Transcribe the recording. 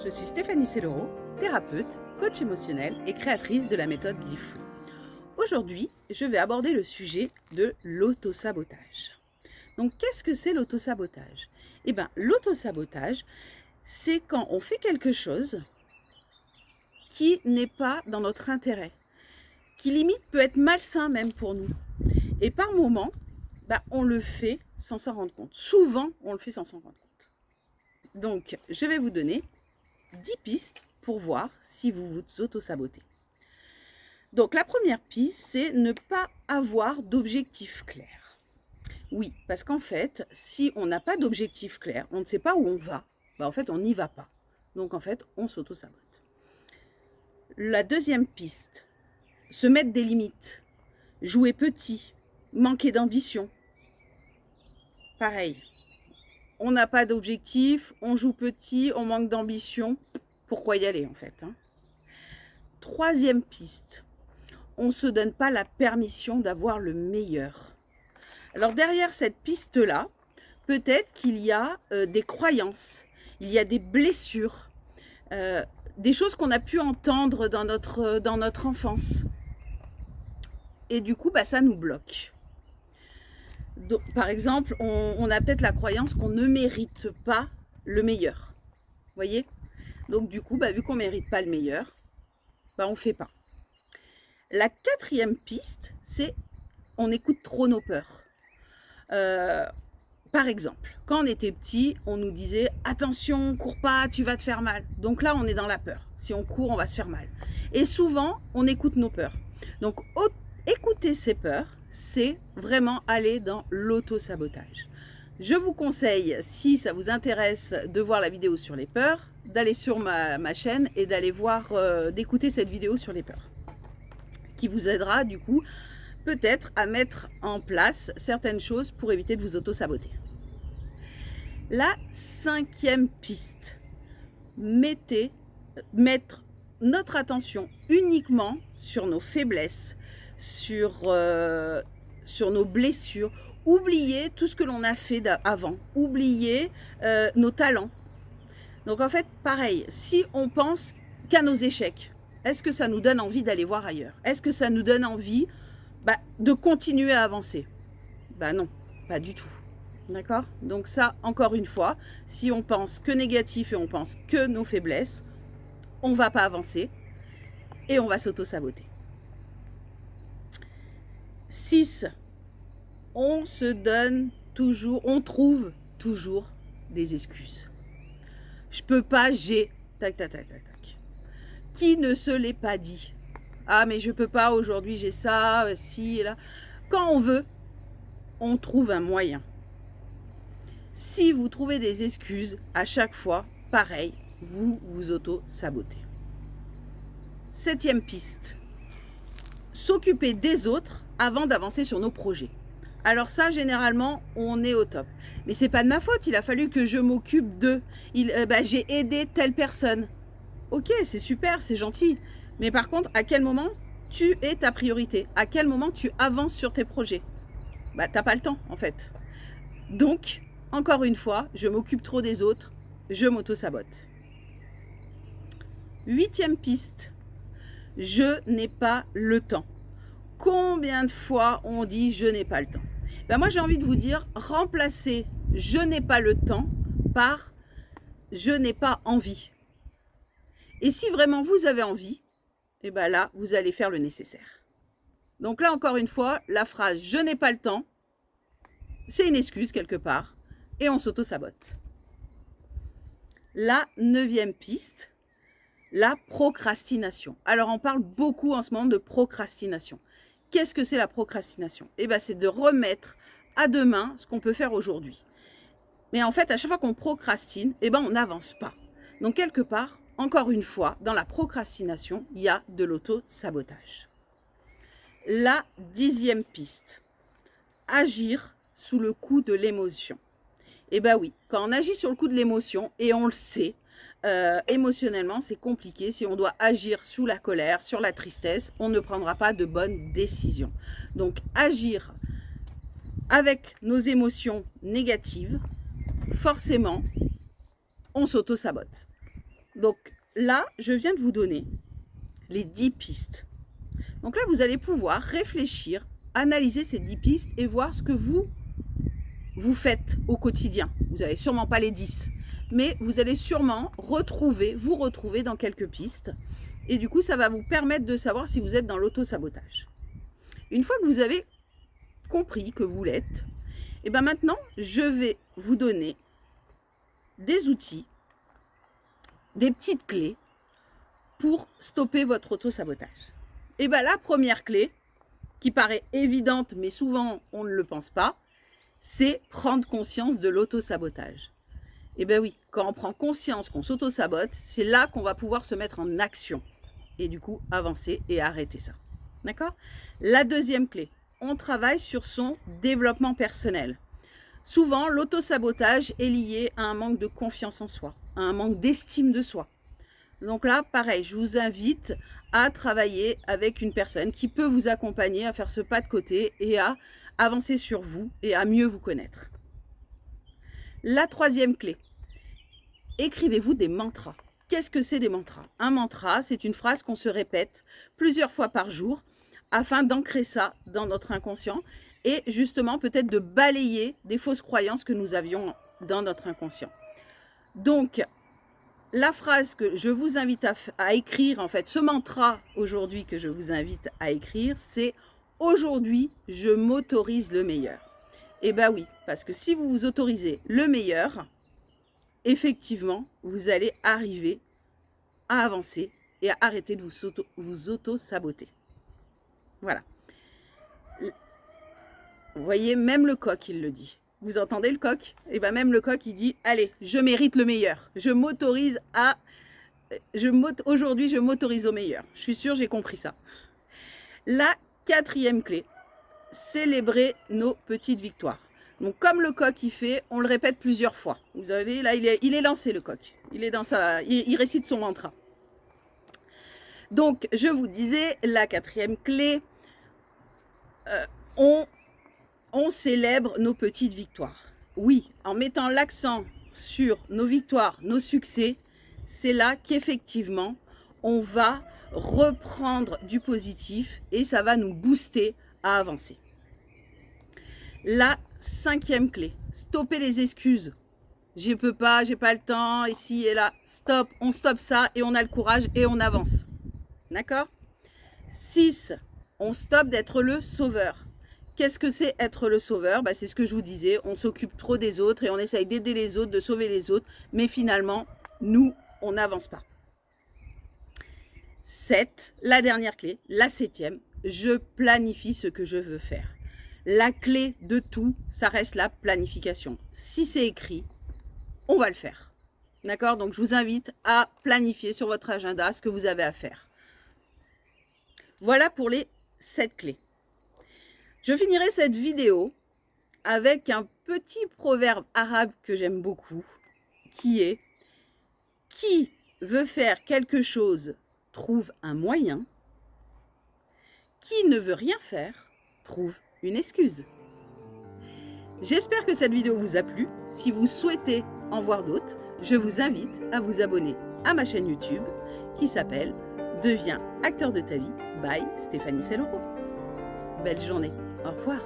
Je suis Stéphanie Sellero, thérapeute, coach émotionnel et créatrice de la méthode Bifou. Aujourd'hui, je vais aborder le sujet de l'autosabotage. Donc, qu'est-ce que c'est l'autosabotage ? Eh bien, l'autosabotage, c'est quand on fait quelque chose qui n'est pas dans notre intérêt, qui limite peut être malsain même pour nous. Et par moments, on le fait sans s'en rendre compte. Souvent, on le fait sans s'en rendre compte. Donc, je vais vous donner 10 pistes pour voir si vous vous auto-sabotez. Donc la première piste, c'est ne pas avoir d'objectif clair. Oui, parce qu'en fait, si on n'a pas d'objectif clair, on ne sait pas où on va, en fait, on n'y va pas. Donc en fait, on s'auto-sabote. La deuxième piste, se mettre des limites, jouer petit, manquer d'ambition. Pareil, on n'a pas d'objectif, on joue petit, on manque d'ambition. Pourquoi y aller en fait, hein ? Troisième piste, on ne se donne pas la permission d'avoir le meilleur. Alors derrière cette piste-là, peut-être qu'il y a des croyances, il y a des blessures, des choses qu'on a pu entendre dans notre enfance. Et du coup, ça nous bloque. Donc, par exemple, on a peut-être la croyance qu'on ne mérite pas le meilleur. Vous voyez ? Donc du coup, vu qu'on ne mérite pas le meilleur, on ne fait pas. La quatrième piste, c'est on écoute trop nos peurs. Par exemple, quand on était petit, on nous disait « Attention, cours pas, tu vas te faire mal ». Donc là, on est dans la peur. Si on court, on va se faire mal. Et souvent, on écoute nos peurs. Donc écouter ses peurs, c'est vraiment aller dans l'auto-sabotage. Je vous conseille, si ça vous intéresse de voir la vidéo sur les peurs, d'aller sur ma chaîne et d'aller voir, d'écouter cette vidéo sur les peurs, qui vous aidera du coup peut-être à mettre en place certaines choses pour éviter de vous auto-saboter. La cinquième piste, mettre notre attention uniquement sur nos faiblesses, sur nos blessures. Oublier tout ce que l'on a fait avant, oublier nos talents. Donc en fait, pareil, si on pense qu'à nos échecs, est-ce que ça nous donne envie d'aller voir ailleurs ? Est-ce que ça nous donne envie de continuer à avancer ? Non, pas du tout. D'accord ? Donc ça, encore une fois, si on pense que négatif et on pense que nos faiblesses, on ne va pas avancer et on va s'auto-saboter. 6. On trouve toujours des excuses. Je peux pas, j'ai, tac. Qui ne se l'est pas dit ? Ah, mais je peux pas, aujourd'hui j'ai ça, ci et là. Quand on veut, on trouve un moyen. Si vous trouvez des excuses à chaque fois, pareil, vous vous auto-sabotez. 7e piste, s'occuper des autres avant d'avancer sur nos projets. Alors ça, généralement, on est au top. Mais c'est pas de ma faute, il a fallu que je m'occupe d'eux. J'ai aidé telle personne. Ok, c'est super, c'est gentil. Mais par contre, à quel moment tu es ta priorité ? À quel moment tu avances sur tes projets ? T'as pas le temps, en fait. Donc, encore une fois, je m'occupe trop des autres, je m'auto-sabote. 8e piste, je n'ai pas le temps. Combien de fois on dit « je n'ai pas le temps » ? Moi, j'ai envie de vous dire, remplacez « je n'ai pas le temps » par « je n'ai pas envie ». Et si vraiment vous avez envie, là, vous allez faire le nécessaire. Donc là, encore une fois, la phrase « je n'ai pas le temps », c'est une excuse quelque part et on s'auto-sabote. La 9e piste, la procrastination. Alors, on parle beaucoup en ce moment de procrastination. Qu'est-ce que c'est la procrastination ? C'est de remettre à demain ce qu'on peut faire aujourd'hui. Mais en fait, à chaque fois qu'on procrastine, on n'avance pas. Donc, quelque part, encore une fois, dans la procrastination, il y a de l'auto-sabotage. La 10e piste, agir sous le coup de l'émotion. Oui, quand on agit sur le coup de l'émotion, et on le sait, émotionnellement, c'est compliqué. Si on doit agir sous la colère, sur la tristesse, on ne prendra pas de bonnes décisions. Donc, agir avec nos émotions négatives, forcément, on s'auto-sabote. Donc là, je viens de vous donner les 10 pistes. Donc là, vous allez pouvoir réfléchir, analyser ces 10 pistes et voir ce que vous faites au quotidien. Vous n'avez sûrement pas les 10, mais vous allez sûrement vous retrouver dans quelques pistes. Et du coup, ça va vous permettre de savoir si vous êtes dans l'auto-sabotage. Une fois que vous avez compris que vous l'êtes, et bien maintenant, je vais vous donner des outils, des petites clés pour stopper votre auto-sabotage. Et bien la première clé, qui paraît évidente, mais souvent on ne le pense pas, c'est prendre conscience de l'auto-sabotage. Et bien oui, quand on prend conscience qu'on s'auto-sabote, c'est là qu'on va pouvoir se mettre en action. Et du coup, avancer et arrêter ça. D'accord ? La deuxième clé, on travaille sur son développement personnel. Souvent, l'auto-sabotage est lié à un manque de confiance en soi, à un manque d'estime de soi. Donc là, pareil, je vous invite à travailler avec une personne qui peut vous accompagner à faire ce pas de côté et à avancer sur vous et à mieux vous connaître. La troisième clé, écrivez-vous des mantras. Qu'est-ce que c'est des mantras ? Un mantra, c'est une phrase qu'on se répète plusieurs fois par jour afin d'ancrer ça dans notre inconscient et justement peut-être de balayer des fausses croyances que nous avions dans notre inconscient. Donc, la phrase que je vous invite à écrire, en fait, ce mantra aujourd'hui que je vous invite à écrire, c'est « Aujourd'hui, je m'autorise le meilleur ». Eh bien oui, parce que si vous vous autorisez le meilleur, effectivement, vous allez arriver à avancer et à arrêter de vous auto-saboter. Voilà. Vous voyez, même le coq, il le dit. Vous entendez le coq ? Et bien même le coq, il dit « Allez, je mérite le meilleur. Je m'autorise à... Aujourd'hui, je m'autorise au meilleur. » Je suis sûre, j'ai compris ça. La quatrième clé, célébrer nos petites victoires. Donc comme le coq il fait, on le répète plusieurs fois. Vous savez, là, il est lancé le coq. Il récite son mantra. Donc, je vous disais, la quatrième clé, on célèbre nos petites victoires. Oui, en mettant l'accent sur nos victoires, nos succès, c'est là qu'effectivement, on va reprendre du positif et ça va nous booster à avancer. La cinquième clé, stopper les excuses. Je peux pas, j'ai pas le temps, ici et là. Stop, on stoppe ça et on a le courage et on avance. D'accord ? 6, on stoppe d'être le sauveur. Qu'est-ce que c'est être le sauveur ? C'est ce que je vous disais, on s'occupe trop des autres et on essaye d'aider les autres, de sauver les autres, mais finalement, nous, on n'avance pas. 7, la dernière clé, la 7e, je planifie ce que je veux faire. La clé de tout, ça reste la planification. Si c'est écrit, on va le faire. D'accord ? Donc, je vous invite à planifier sur votre agenda ce que vous avez à faire. Voilà pour les 7 clés. Je finirai cette vidéo avec un petit proverbe arabe que j'aime beaucoup, qui est « Qui veut faire quelque chose trouve un moyen, qui ne veut rien faire trouve une excuse ». J'espère que cette vidéo vous a plu. Si vous souhaitez en voir d'autres, je vous invite à vous abonner à ma chaîne YouTube qui s'appelle « Deviens acteur de ta vie » by Stéphanie Sellero. Belle journée. Au revoir.